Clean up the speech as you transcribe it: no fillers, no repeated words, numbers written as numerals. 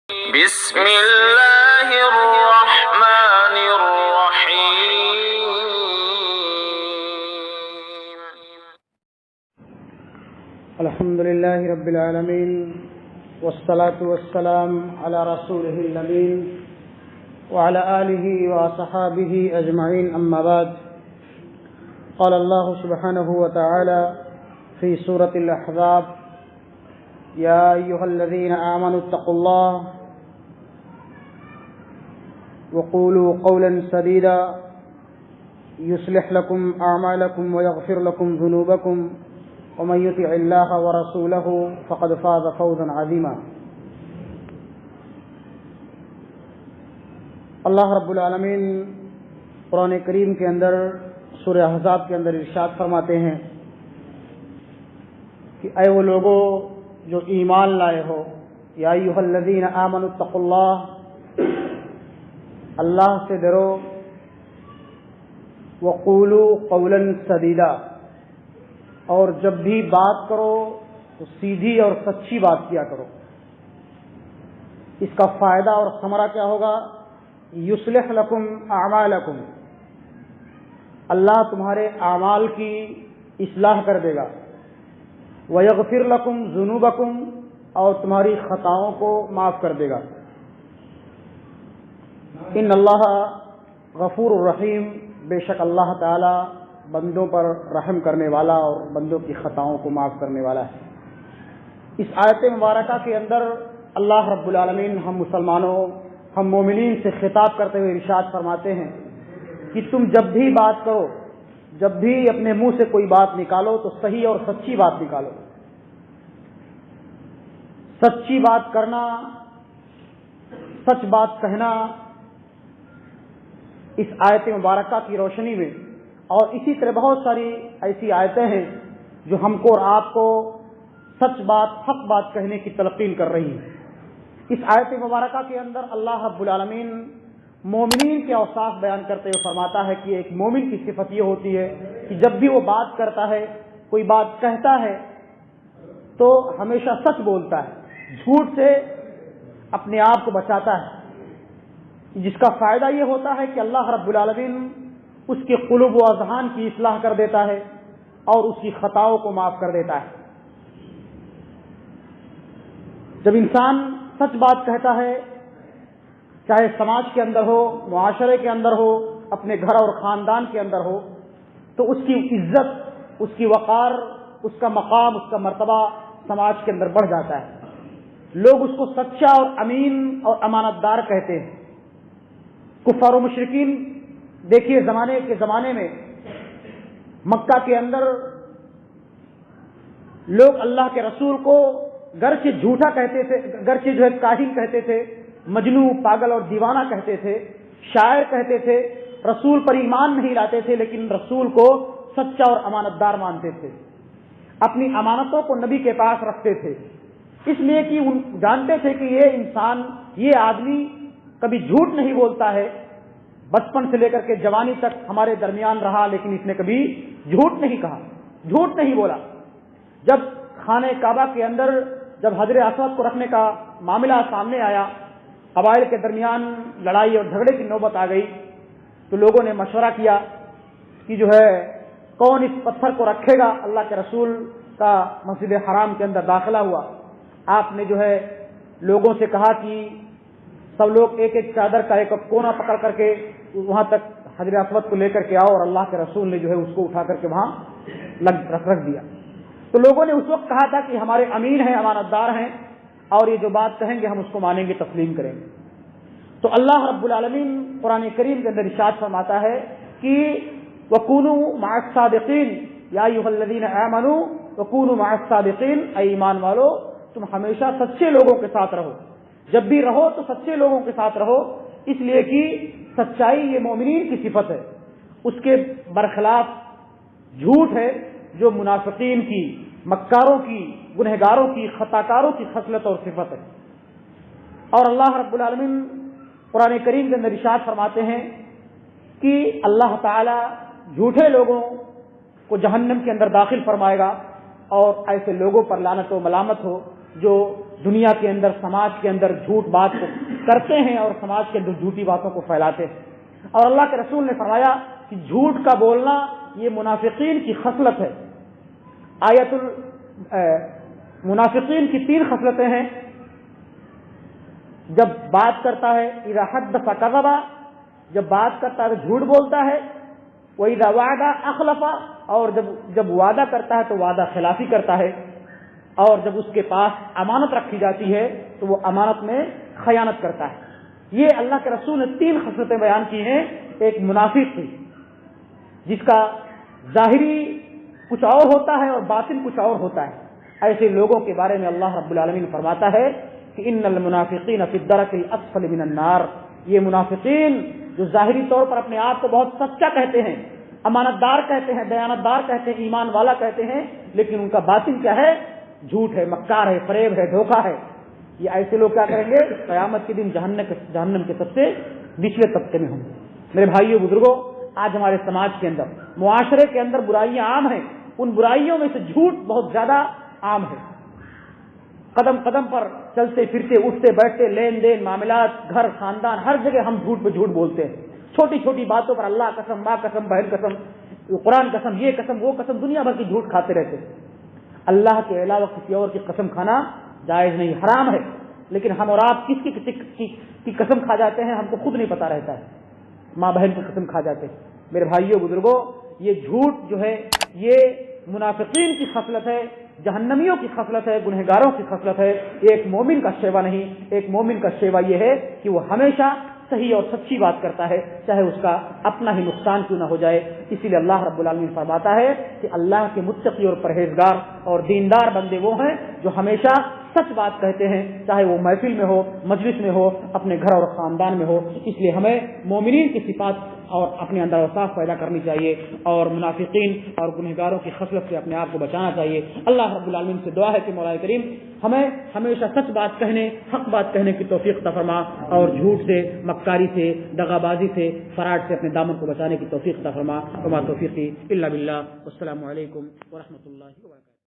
بسم اللہ الرحمن الرحیم الحمد للہ رب العالمین والصلاة والسلام علی رسولہ الامین وعلی آلہ وصحابہ اجمعین اما بعد قال اللہ سبحانہ وتعالی فی سورة الاحزاب یا ایہا الذین آمنوا اتقوا اللہ وقولوا قولا سدیدا یصلح لکم اعمالکم ویغفر لکم ذنوبکم ومن یطع اللہ ورسولہ فقد فاز فوزا عظیما۔ اللہ رب العالمین قرآن کریم کے اندر سورہ احزاب کے اندر ارشاد فرماتے ہیں کہ اے وہ لوگوں جو ایمان لائے ہو، یا ایھا الذین آمنوا اتقوا اللہ، اللہ سے ڈرو، وقولوا قولا سدیدا، اور جب بھی بات کرو تو سیدھی اور سچی بات کیا کرو۔ اس کا فائدہ اور ثمرہ کیا ہوگا؟ یصلح لکم اعمالکم، اللہ تمہارے اعمال کی اصلاح کر دے گا، ویغفر لکم ذنوبکم، اور تمہاری خطاؤں کو معاف کر دے گا۔ ان اللہ غفور الرحیم، بے شک اللہ تعالی بندوں پر رحم کرنے والا اور بندوں کی خطاؤں کو معاف کرنے والا ہے۔ اس آیت مبارکہ کے اندر اللہ رب العالمین ہم مسلمانوں، ہم مومنین سے خطاب کرتے ہوئے ارشاد فرماتے ہیں کہ تم جب بھی بات کرو، جب بھی اپنے منہ سے کوئی بات نکالو تو صحیح اور سچی بات نکالو۔ سچی بات کرنا، سچ بات کہنا اس آیت مبارکہ کی روشنی میں، اور اسی طرح بہت ساری ایسی آیتیں ہیں جو ہم کو اور آپ کو سچ بات، حق بات کہنے کی تلقین کر رہی ہیں۔ اس آیت مبارکہ کے اندر اللہ رب العالمین مومنین کے اوصاف بیان کرتے ہوئے فرماتا ہے کہ ایک مومن کی صفت یہ ہوتی ہے کہ جب بھی وہ بات کرتا ہے، کوئی بات کہتا ہے تو ہمیشہ سچ بولتا ہے، جھوٹ سے اپنے آپ کو بچاتا ہے، جس کا فائدہ یہ ہوتا ہے کہ اللہ رب العالمین اس کے قلوب و اذہان کی اصلاح کر دیتا ہے اور اس کی خطاؤں کو معاف کر دیتا ہے۔ جب انسان سچ بات کہتا ہے، چاہے سماج کے اندر ہو، معاشرے کے اندر ہو، اپنے گھر اور خاندان کے اندر ہو، تو اس کی عزت، اس کی وقار، اس کا مقام، اس کا مرتبہ سماج کے اندر بڑھ جاتا ہے۔ لوگ اس کو سچا اور امین اور امانت دار کہتے ہیں۔ کفار و مشرکین دیکھیے زمانے میں مکہ کے اندر لوگ اللہ کے رسول کو گرچہ جھوٹا کہتے تھے، گرچہ جو ہے کاہن کہتے تھے، مجنوں، پاگل اور دیوانہ کہتے تھے، شاعر کہتے تھے، رسول پر ایمان نہیں لاتے تھے، لیکن رسول کو سچا اور امانت دار مانتے تھے، اپنی امانتوں کو نبی کے پاس رکھتے تھے، اس لیے کہ ان جانتے تھے کہ یہ انسان، یہ آدمی کبھی جھوٹ نہیں بولتا ہے، بچپن سے لے کر کے جوانی تک ہمارے درمیان رہا، لیکن اس نے کبھی جھوٹ نہیں کہا، جھوٹ نہیں بولا۔ جب خانہ کعبہ کے اندر جب حجر اسود کو رکھنے کا معاملہ سامنے آیا، قبائل کے درمیان لڑائی اور جھگڑے کی نوبت آ گئی، تو لوگوں نے مشورہ کیا کہ جو ہے کون اس پتھر کو رکھے گا۔ اللہ کے رسول کا مسجد حرام کے اندر داخلہ ہوا، آپ نے جو ہے لوگوں سے کہا کہ سب لوگ ایک ایک چادر کا ایک کونا پکڑ کر کے وہاں تک حجر اسود کو لے کر کے آؤ، اور اللہ کے رسول نے جو ہے اس کو اٹھا کر کے وہاں رکھ دیا۔ تو لوگوں نے اس وقت کہا تھا کہ ہمارے امین ہیں، امانت دار ہیں، اور یہ جو بات کہیں گے ہم اس کو مانیں گے، تسلیم کریں گے۔ تو اللہ رب العالمین قرآن کریم کے اندر ارشاد فرماتا ہے کہ وَكُونُوا مَعَ الصَّادِقِينَ یا ایھا الذین آمنوا وَكُونُوا مَعَ الصَّادِقِينَ، اے ایمان والو تم ہمیشہ سچے لوگوں کے ساتھ رہو، جب بھی رہو تو سچے لوگوں کے ساتھ رہو، اس لیے کہ سچائی یہ مومنین کی صفت ہے، اس کے برخلاف جھوٹ ہے جو منافقین کی، مکاروں کی، گنہگاروں کی، خطاکاروں کی خصلت اور صفت ہے۔ اور اللہ رب العالمین قرآن کریم کے اندر ارشاد فرماتے ہیں کہ اللہ تعالی جھوٹے لوگوں کو جہنم کے اندر داخل فرمائے گا، اور ایسے لوگوں پر لعنت و ملامت ہو جو دنیا کے اندر سماج کے اندر جھوٹ بات کو کرتے ہیں اور سماج کے اندر جھوٹی باتوں کو پھیلاتے ہیں۔ اور اللہ کے رسول نے فرمایا کہ جھوٹ کا بولنا یہ منافقین کی خصلت ہے۔ آیت منافقین کی 3 خصلتیں ہیں۔ جب بات کرتا ہے اذا حدث کذب، جب بات کرتا ہے تو جھوٹ بولتا ہے، وَإِذَا وَعَدَ أَخْلَفَ، اور جب وعدہ کرتا ہے تو وعدہ خلافی کرتا ہے، اور جب اس کے پاس امانت رکھی جاتی ہے تو وہ امانت میں خیانت کرتا ہے۔ یہ اللہ کے رسول نے 3 خصلتیں بیان کی ہیں ایک منافق کی، جس کا ظاہری کچھ اور ہوتا ہے اور باطن کچھ اور ہوتا ہے۔ ایسے لوگوں کے بارے میں اللہ رب العالمین فرماتا ہے کہ ان المنافقین فی الدرک الاسفل من النار، یہ منافقین جو ظاہری طور پر اپنے آپ کو بہت سچا کہتے ہیں، امانت دار کہتے ہیں، دیانت دار کہتے ہیں، ایمان والا کہتے ہیں، لیکن ان کا باطن کیا ہے؟ جھوٹ ہے، مکار ہے، فریب ہے، دھوکہ ہے۔ یہ ایسے لوگ کیا کریں گے؟ قیامت کے دن جہنم کے سب سے نچلے طبقے میں ہوں گے۔ میرے بھائیو بزرگوں، آج ہمارے سماج کے اندر، معاشرے کے اندر برائیاں عام ہیں، ان برائیوں میں سے جھوٹ بہت زیادہ عام ہے۔ قدم قدم پر چلتے پھرتے، اٹھتے بیٹھتے، لین دین، معاملات، گھر، خاندان، ہر جگہ ہم جھوٹ پہ جھوٹ بولتے ہیں۔ چھوٹی چھوٹی باتوں پر اللہ قسم، ماں قسم، بہن قسم، قرآن قسم، یہ قسم، وہ قسم، دنیا بھر کی جھوٹ کھاتے رہتے ہیں۔ اللہ کے علاوہ کسی اور کی قسم کھانا جائز نہیں، حرام ہے، لیکن ہم اور آپ کس کی قسم کھا جاتے ہیں ہم کو خود نہیں پتا رہتا ہے۔ ماں بہن کی قسم کھا جاتے ہیں۔ میرے بھائیوں بزرگوں، یہ جھوٹ جو ہے یہ منافقین کی خصلت ہے، جہنمیوں کی خصلت ہے، گنہگاروں کی خصلت ہے۔ یہ ایک مومن کا شیوا نہیں، ایک مومن کا شیوا یہ ہے کہ وہ ہمیشہ صحیح اور سچی بات کرتا ہے، چاہے اس کا اپنا ہی نقصان کیوں نہ ہو جائے۔ اسی لیے اللہ رب العالمین فرماتا ہے کہ اللہ کے متقی اور پرہیزگار اور دیندار بندے وہ ہیں جو ہمیشہ سچ بات کہتے ہیں، چاہے وہ محفل میں ہو، مجلس میں ہو، اپنے گھر اور خاندان میں ہو۔ اس لیے ہمیں مومنین کی صفات اور اپنے اندر اوصاف پیدا کرنی چاہیے اور منافقین اور گنہگاروں کی خصلت سے اپنے آپ کو بچانا چاہیے۔ اللہ رب العالمین سے دعا ہے کہ مولا کریم ہمیں ہمیشہ سچ بات کہنے، حق بات کہنے کی توفیق عطا فرما، اور جھوٹ سے، مکاری سے، دغا بازی سے، فراڈ سے اپنے دامن کو بچانے کی توفیق عطا فرما۔ وما توفیقی الا باللہ، والسلام علیکم ورحمۃ اللہ وبرکاتہ۔